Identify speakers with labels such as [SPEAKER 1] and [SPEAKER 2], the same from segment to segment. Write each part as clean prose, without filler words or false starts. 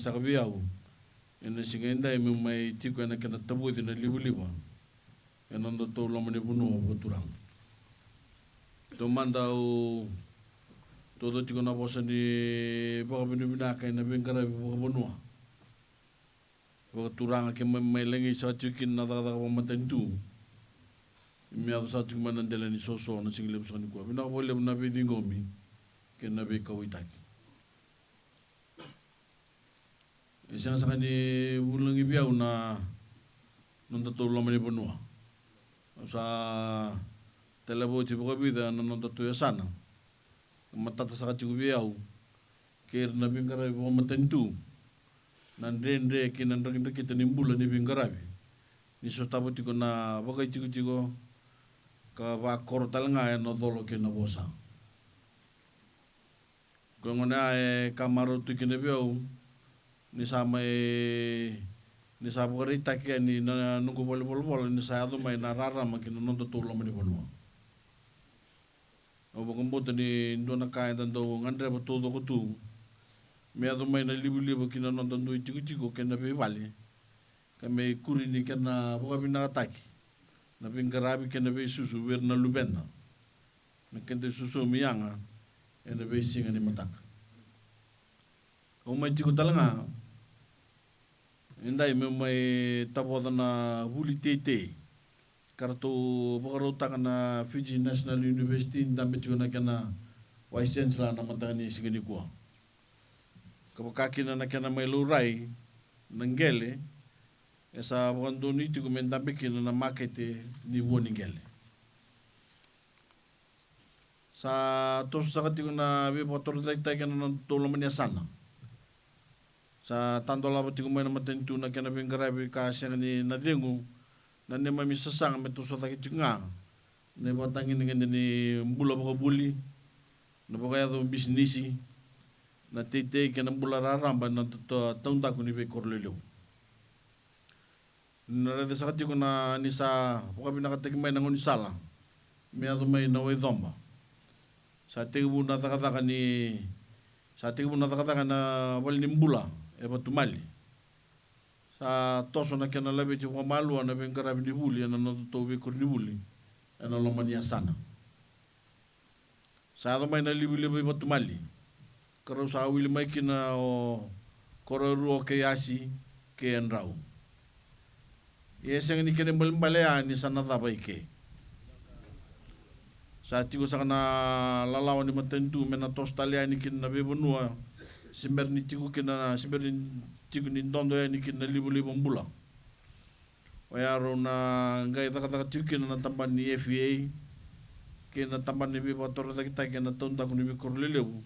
[SPEAKER 1] sa kabiau. Ena singenda me mai tiko ena kena tabu tina libu-libu. Ena ndo to lomani puno beturang. To manda o todo tiko na bosa ni baka binubinaka ena bingkara baka bonua. Baka turanga ke mai lengi sa tikin na taka pamatentu. Mi ado sa tiko manandela ni soso na singile busani kuwa. Bina kapole na bidi ngomi ke na be kawitaki. Isang sa kani bulang ibiyaw na nung tatulo man ipunua. Sa telebo ti bukabida na nung tatuya sana. Matata sa kati ibiyaw. Kaya na bingkarabi po matentu. Nandende kinandang kita nimbula ni bingkarabi. Niso tabo tiko na bakay tiko ka bakor talanga no dolo kinabosa. Kung na kamaro tu kinabiyaw. Ni sama ni sa bukarita kia ni na nunggu bol ni sa ado mai narara makin nonto tulo mani bonua. O bakumbuto ni ndo na kaya tando ngandre ba todo ko tu. Me ado mai na libu-libu kina nonto ndo ichiku-chiku kena bevali. Kame kuri ni kena buka binakataki. Na bingkarabi kena be susu wer na lubenda. Na kente susu miyanga ena be singa ni mataka. O mai tiku talanga. Indai me mai tapo na huli tete. Karato bakarota na Fiji National University ndambe tiko na kena vice chancellor na matani sigani kuwa. Kapakaki na kena mai lurai nangele esa bakandoni tiko mendambe kina na market ni woningele. Sa tosu sakati ko na bipa tortai kena na tolomania sana. Sa tandola pati kumay na matentu na kena bingkarabi kasi ni nadengu na ni mamisasang metu sa takit nga na batangin nga ni mbula baka buli na baka yato bisnisi na tete kena mbula raramba na taon tako ni bekorlelo. Narada sa kati ko na nisa baka binakatigmay na ngunisala may ato may naway domba. Sa tigibu na takataka na wali ni mbula eba tumali. Sa toso na kena labi ti wamalu na bingkarabi ni buli na natutobi ko ni buli na lomania sana. Sa ato may nalibu-libu eba tumali. Karo sa awili may kina o kororu o kayasi ke enrao. Yeseng ni kena mbalimbalea ni sana tabay ke. Sa tigo sa kana lalawan ni matentu mena tostalia ni kina bebonua. Simber ni tiku ni dondo ya ni kina libu-libu mbula. Wayaro na ngai taka tiku kina na tamban ni FEA. Kina tamban ni bipa torata kita kina tonta kuni bikorlelebu.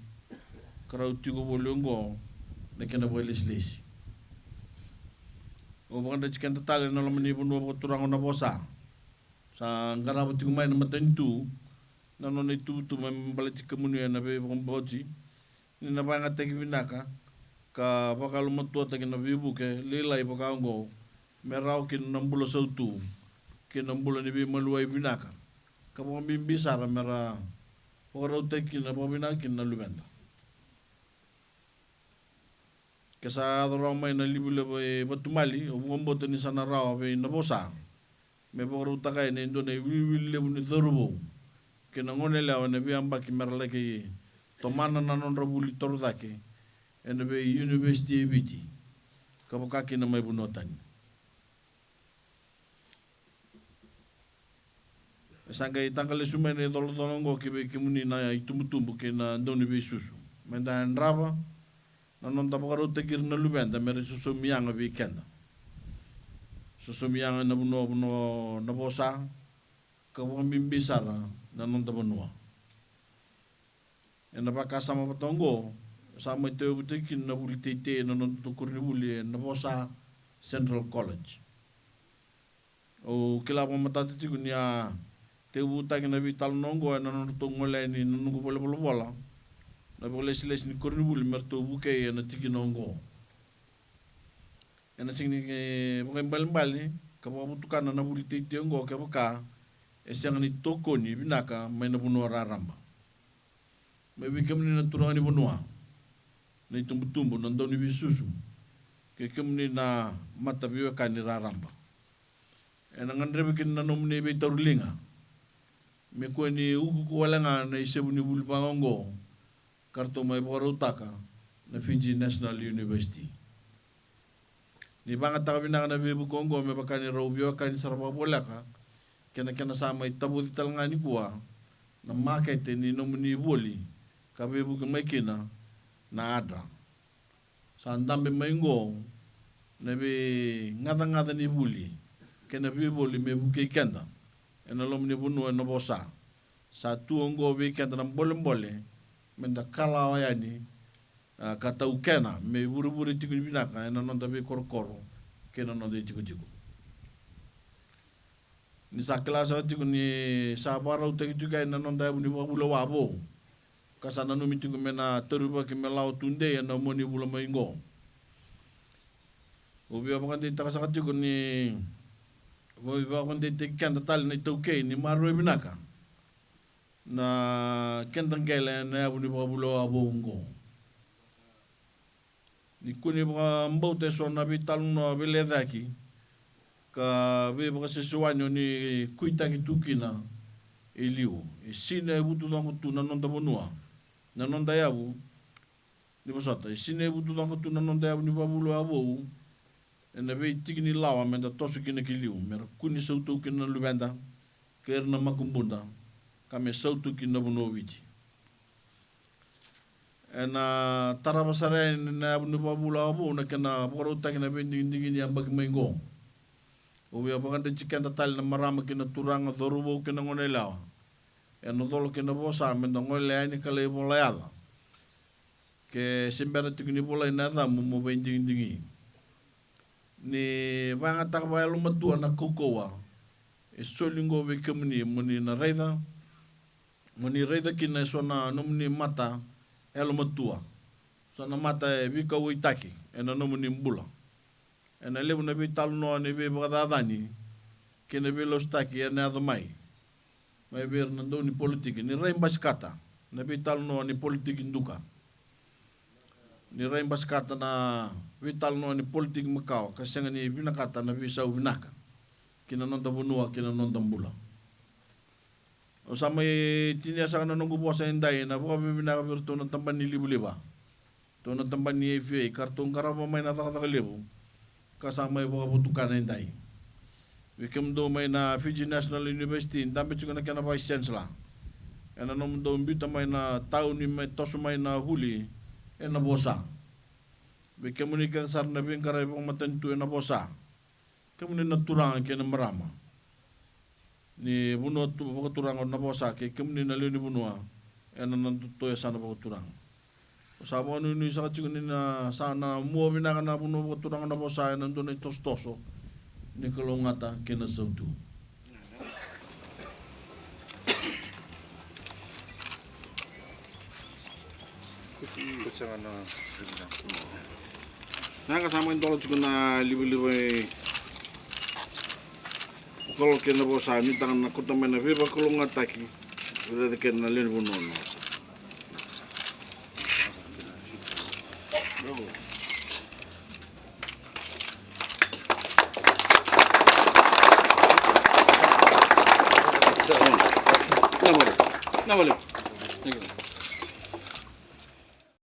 [SPEAKER 1] Karau tiku bolongo na kina boilis-lisi. O bakanda chikan tatali na laman ni bunua turango na bosa. Sa ngarabu tiku may na matentu. Nanon itu membalik kemudian nabe pemboji. Ni nabanga teki binaka ka bakalu matua teki na bibu ke lilai bakanggo merau kin nambulo sautu kin nambulo ni bi maluai binaka ka bimbi sara mera orau teki na binakin na lubenda kesa adoro mai na libu-libu batumali o ngomboto ni sana rawa be na bosa me boru takai ne ndo ne wilebu ni thorubo kina ngone lawa ne biamba ki merla ki tomana nanon rabuli torudake ene be university biti kapakaki na may bunotan. Sangay tangkale sumene tolong ki be kimuni na itumutumbu ke na ndoni be susu. Menda ndraba nanon tapakaro tekir na lubenda mere susu miyanga be kenda. Susu miyanga na buno na bosa kapakambimbi sara nanon tabanua. Ena baka sama patongo sama itu butikin na buli tete na tukur ni buli na bosa Central College. O kila mata titi kunya te buta kina vital nongo na tungole ni nungu bola. Na boleh siles ni kurni buli merto buke na tiki nongo. Ena sing ni bukan bal-bal kamu butukan na buli tete ngo ke baka esang ni toko ni binaka may na buno raramba. May bigam ni naturang ni bunua. Na itumbu-tumbu nandun ni bisusu. ke kemni na mata biwa kani raramba. E na ngandrebe kin na nomni be tarulinga. Me ko ni uku kuwalenga na isebu ni bulpangongo karto mai utaka na Fiji National University. Ni banga takabinaka na bibu kongo me bakani raubio kani sarababolaka kena sama itabu ditalanga ni kuwa na market ni nomni boli ka bibu kemaikina na ada. Sa andambe maingo na be ngada ni buli kena bibu boli me buke kenda. Ena lom ni bunu ena bosa. Sa tuongo be kenda na bolembole menda kala wayani kata ukena me buru-buru tiku binaka ena nonda be koro-koro kena nonda tiku-tiku. Ni sa kelasa tiku ni sa bara utaki juga ena nonda buni bula wabo. Kasana numi tiku mena teruba ki melau tunde ena moni bula maingo. Ubi apa kan takasaka tiku ni Voi vakon de kenda tal ni tauke ni marwe binaka. Na kenda ngele na abuni babulo abongo. Ni kuni ba mbote so na bital no bele daki. Ka be ba sesuanyo ni kuitangi tukina eliu. E sine butu na kutu na nonda bonua. Na nonda yabu. Ni bosata e sine butu na kutu na nonda yabu ni babulo abo. E na vei tiki ni lawa menda tosu kina ki liu. Mera kuni sautu kina lubenda. Kera na makumbunda. Kame sautu kina bono witi. E na tarabasare na abunu babula abu na kena porota kina bendi ni ambagi maingo. Uwe apakante chikenda tali na marama kina turanga dorubo kina ngone lawa. E na dolo kina bosa menda ngole aini kale bola yala. Ke simbera tiki ni bola inada mo bendi ni vanga takwa lumatua na kokoa e solingo ve kemni moni na reida kina sona nomni mata e lumatua sona mata e vika uitaki e na nomni mbula e na levu na vital no ne ve badadani kina velos taki e na mai ver na doni politiki ni reimbas kata na vital no ni politiki nduka ni reimbas kata na vital no ni politik makau kasenga ni binakata na visa binaka kina nonda bunua kina nonda mbula o sama tinia sa na nungu bosa endai na bo binaka virtu na tamban ni libuliba to na tamban ni FA kartong karaba may na takalebu kasama bo butukan endai wikem do may na Fiji National University tambe chuka na kana vice chancellor ena nom do mbita may na taun ni may tosu may na huli ena bosa. Be komunikan sar na bingkara ibang matentu ena bosa. Kemudian naturang ke na marama. Ni buno tu turang na bosa ke kemudian na ni bunua ena nantuto ya sana turang. Usabo ni sa chikuni na sana mo binaka na buno turang na bosa ena ndo ni tostoso ni kalongata ke na sautu. Nah kasama yung tolong juga na libu-libu kalau kena bosa ni tangan nak kota mana viva kalau ngataki sudah kena lin bunon. Nah boleh.